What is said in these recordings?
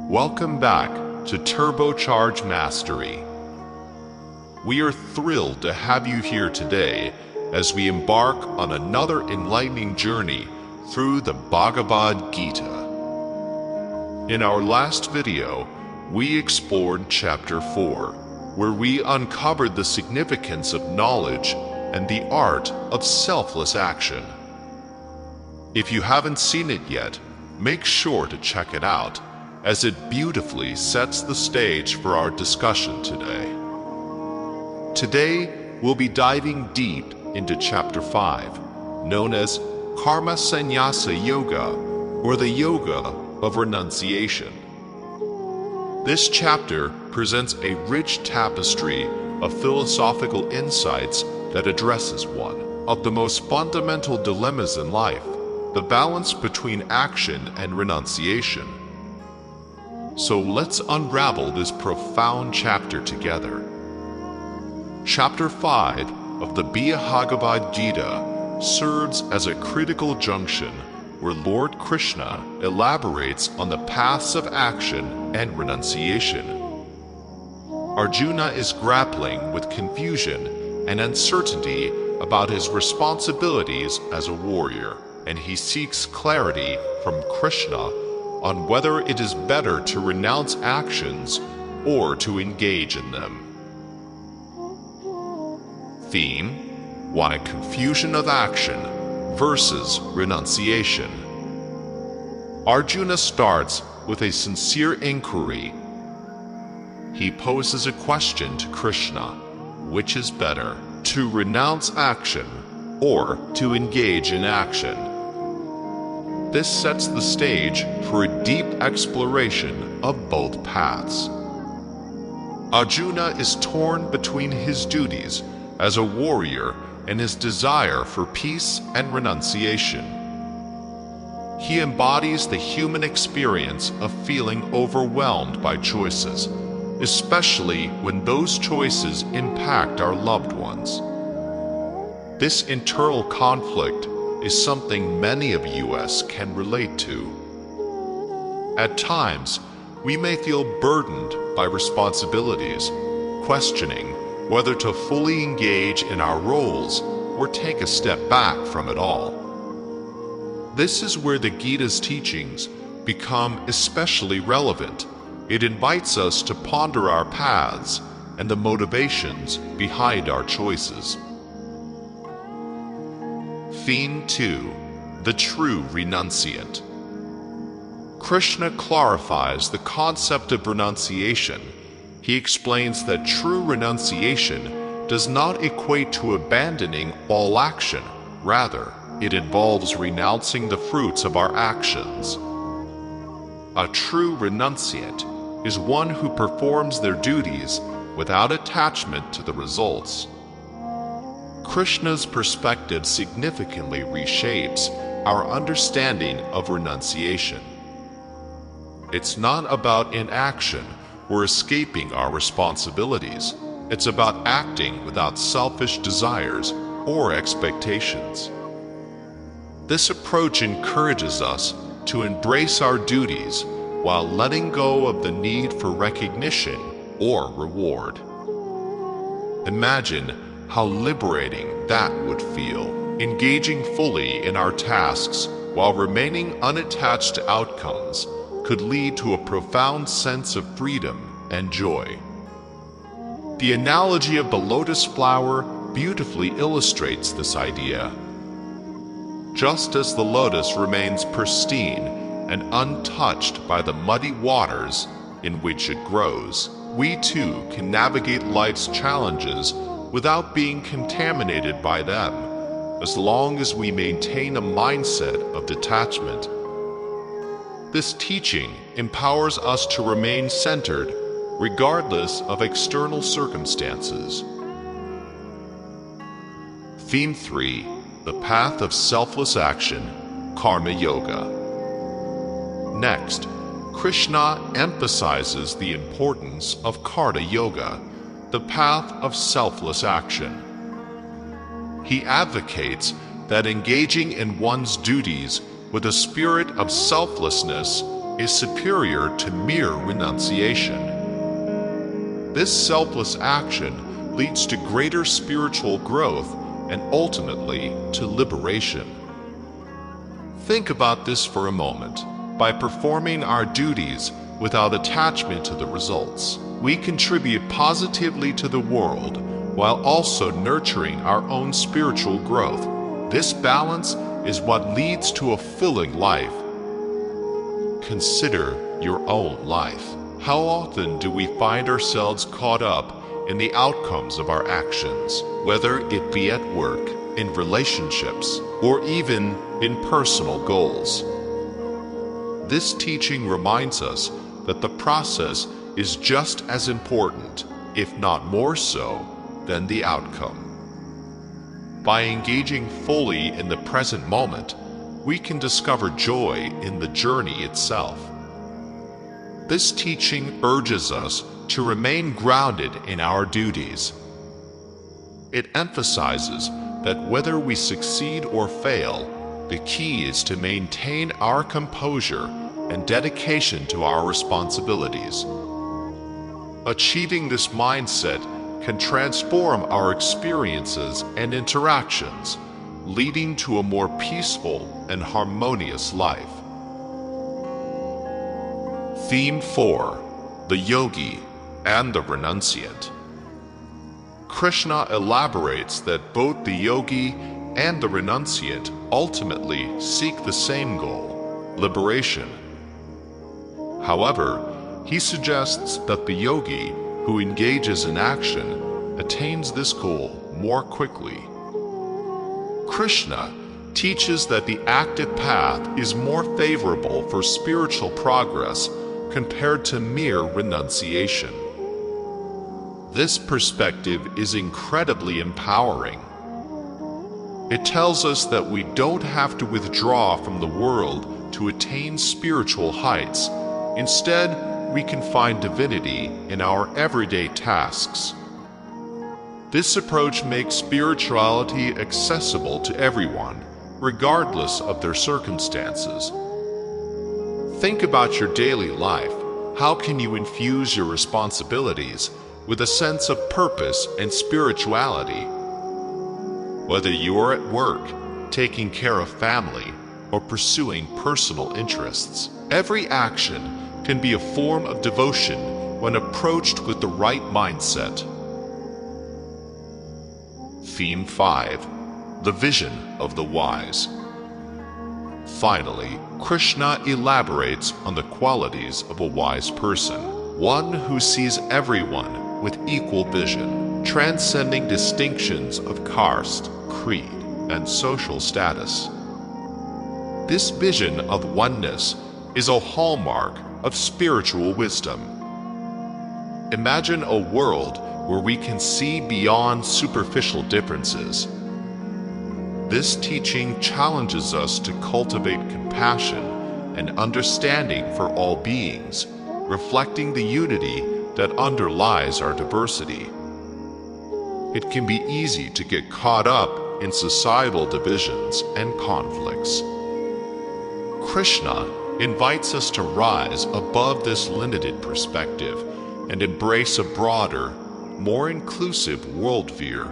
Welcome back to TurboCharge Mastery. We are thrilled to have you here today as we embark on another enlightening journey through the Bhagavad Gita. In our last video, we explored Chapter 4, where we uncovered the significance of knowledge and the art of selfless action. If you haven't seen it yet, make sure to check it out, as it beautifully sets the stage for our discussion today. Today, we'll be diving deep into Chapter 5, known as Karma Sannyasa Yoga, or the Yoga of Renunciation. This chapter presents a rich tapestry of philosophical insights that addresses one of the most fundamental dilemmas in life, the balance between action and renunciation. So let's unravel this profound chapter together. Chapter 5 of the Bhagavad Gita serves as a critical junction where Lord Krishna elaborates on the paths of action and renunciation. Arjuna is grappling with confusion and uncertainty about his responsibilities as a warrior, and he seeks clarity from Krishna on whether it is better to renounce actions or to engage in them. Theme: why confusion of action versus renunciation. Arjuna starts with a sincere inquiry. He poses a question to Krishna: which is better, to renounce action or to engage in action? This sets the stage for a deep exploration of both paths. Arjuna is torn between his duties as a warrior and his desire for peace and renunciation. He embodies the human experience of feeling overwhelmed by choices, especially when those choices impact our loved ones. This internal conflict is something many of us can relate to. At times, we may feel burdened by responsibilities, questioning whether to fully engage in our roles or take a step back from it all. This is where the Gita's teachings become especially relevant. It invites us to ponder our paths and the motivations behind our choices. Theme 2: the true renunciant. Krishna clarifies the concept of renunciation. He explains that true renunciation does not equate to abandoning all action. Rather, it involves renouncing the fruits of our actions. A true renunciant is one who performs their duties without attachment to the results. Krishna's perspective significantly reshapes our understanding of renunciation. It's not about inaction or escaping our responsibilities. It's about acting without selfish desires or expectations. This approach encourages us to embrace our duties while letting go of the need for recognition or reward. Imagine how liberating that would feel, engaging fully in our tasks while remaining unattached to outcomes could lead to a profound sense of freedom and joy. The analogy of the lotus flower beautifully illustrates this idea. Just as the lotus remains pristine and untouched by the muddy waters in which it grows, we too can navigate life's challenges without being contaminated by them, as long as we maintain a mindset of detachment. This teaching empowers us to remain centered regardless of external circumstances. Theme 3: the path of selfless action, Karma Yoga. Next, Krishna emphasizes the importance of Karma Yoga, the path of selfless action. He advocates that engaging in one's duties with a spirit of selflessness is superior to mere renunciation. This selfless action leads to greater spiritual growth and ultimately to liberation. Think about this for a moment. By performing our duties without attachment to the results, we contribute positively to the world while also nurturing our own spiritual growth. This balance is what leads to a fulfilling life. Consider your own life. How often do we find ourselves caught up in the outcomes of our actions, whether it be at work, in relationships, or even in personal goals? This teaching reminds us that the process is just as important, if not more so, than the outcome. By engaging fully in the present moment, we can discover joy in the journey itself. This teaching urges us to remain grounded in our duties. It emphasizes that whether we succeed or fail, the key is to maintain our composure and dedication to our responsibilities. Achieving this mindset can transform our experiences and interactions, leading to a more peaceful and harmonious life. Theme 4: The Yogi and the Renunciant. Krishna elaborates that both the yogi and the renunciant ultimately seek the same goal, liberation. However, he suggests that the yogi who engages in action attains this goal more quickly. Krishna teaches that the active path is more favorable for spiritual progress compared to mere renunciation. This perspective is incredibly empowering. It tells us that we don't have to withdraw from the world to attain spiritual heights. Instead, we can find divinity in our everyday tasks. This approach makes spirituality accessible to everyone, regardless of their circumstances. Think about your daily life. How can you infuse your responsibilities with a sense of purpose and spirituality? Whether you are at work, taking care of family, or pursuing personal interests, every action can be a form of devotion when approached with the right mindset. Theme 5: The Vision of the Wise. Finally, Krishna elaborates on the qualities of a wise person, one who sees everyone with equal vision, transcending distinctions of caste, creed, and social status. This vision of oneness is a hallmark of spiritual wisdom. Imagine a world where we can see beyond superficial differences. This teaching challenges us to cultivate compassion and understanding for all beings, reflecting the unity that underlies our diversity. It can be easy to get caught up in societal divisions and conflicts. Krishna invites us to rise above this limited perspective and embrace a broader, more inclusive worldview.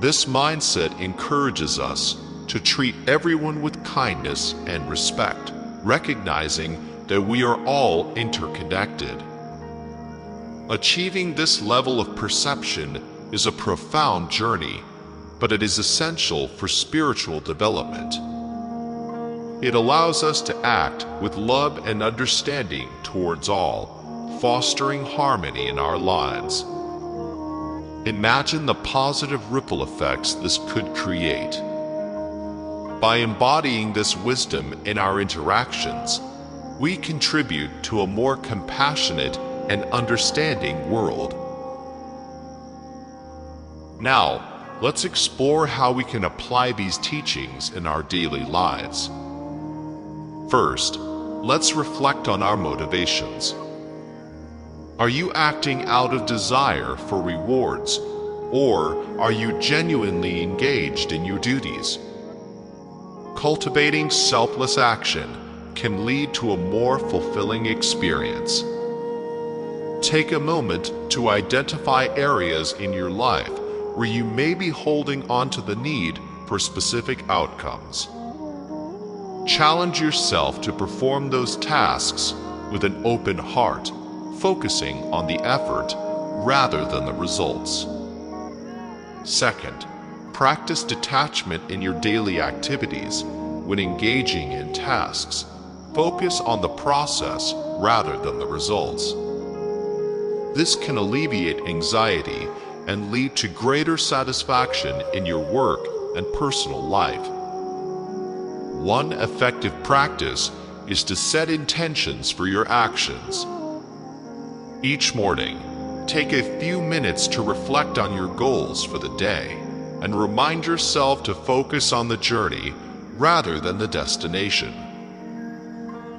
This mindset encourages us to treat everyone with kindness and respect, recognizing that we are all interconnected. Achieving this level of perception is a profound journey, but it is essential for spiritual development. It allows us to act with love and understanding towards all, fostering harmony in our lives. Imagine the positive ripple effects this could create. By embodying this wisdom in our interactions, we contribute to a more compassionate and understanding world. Now, let's explore how we can apply these teachings in our daily lives. First, let's reflect on our motivations. Are you acting out of desire for rewards, or are you genuinely engaged in your duties? Cultivating selfless action can lead to a more fulfilling experience. Take a moment to identify areas in your life where you may be holding on to the need for specific outcomes. Challenge yourself to perform those tasks with an open heart, focusing on the effort rather than the results. Second, practice detachment in your daily activities. When engaging in tasks, focus on the process rather than the results. This can alleviate anxiety and lead to greater satisfaction in your work and personal life. One effective practice is to set intentions for your actions. Each morning, take a few minutes to reflect on your goals for the day and remind yourself to focus on the journey rather than the destination.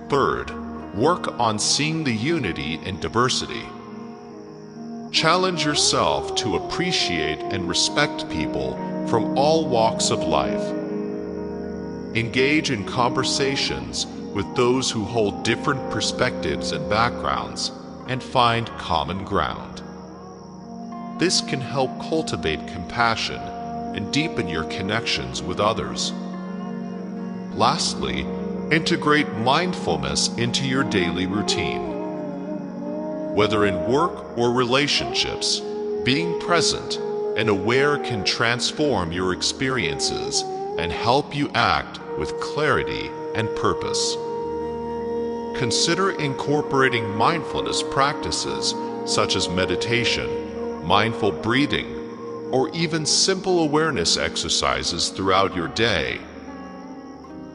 Third, work on seeing the unity in diversity. Challenge yourself to appreciate and respect people from all walks of life. Engage in conversations with those who hold different perspectives and backgrounds and find common ground. This can help cultivate compassion and deepen your connections with others. Lastly, integrate mindfulness into your daily routine. Whether in work or relationships, being present and aware can transform your experiences and help you act with clarity and purpose. Consider incorporating mindfulness practices such as meditation, mindful breathing, or even simple awareness exercises throughout your day.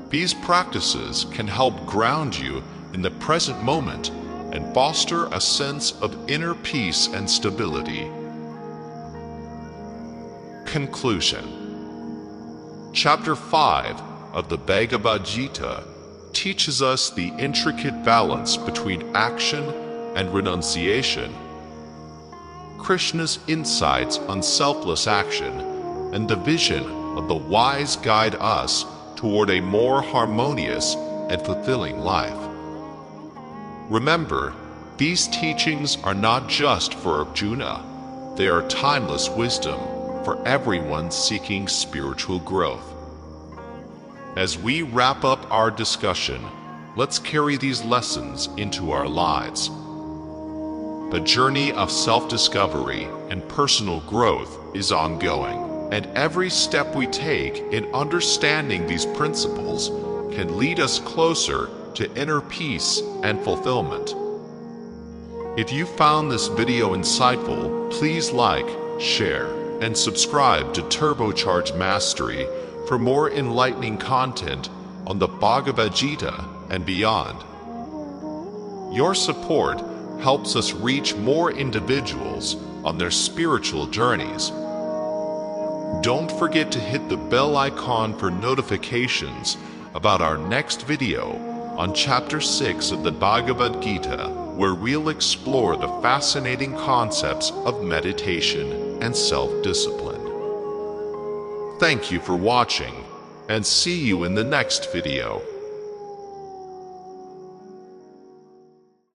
These practices can help ground you in the present moment and foster a sense of inner peace and stability. Conclusion. Chapter 5 of the Bhagavad Gita teaches us the intricate balance between action and renunciation. Krishna's insights on selfless action and the vision of the wise guide us toward a more harmonious and fulfilling life. Remember, these teachings are not just for Arjuna. They are timeless wisdom for everyone seeking spiritual growth. As we wrap up our discussion, let's carry these lessons into our lives. The journey of self-discovery and personal growth is ongoing, and every step we take in understanding these principles can lead us closer to inner peace and fulfillment. If you found this video insightful, please like, share, and subscribe to TurboCharge Mastery for more enlightening content on the Bhagavad Gita and beyond. Your support helps us reach more individuals on their spiritual journeys. Don't forget to hit the bell icon for notifications about our next video on Chapter 6 of the Bhagavad Gita, where we'll explore the fascinating concepts of meditation and self-discipline. Thank you for watching, and see you in the next video.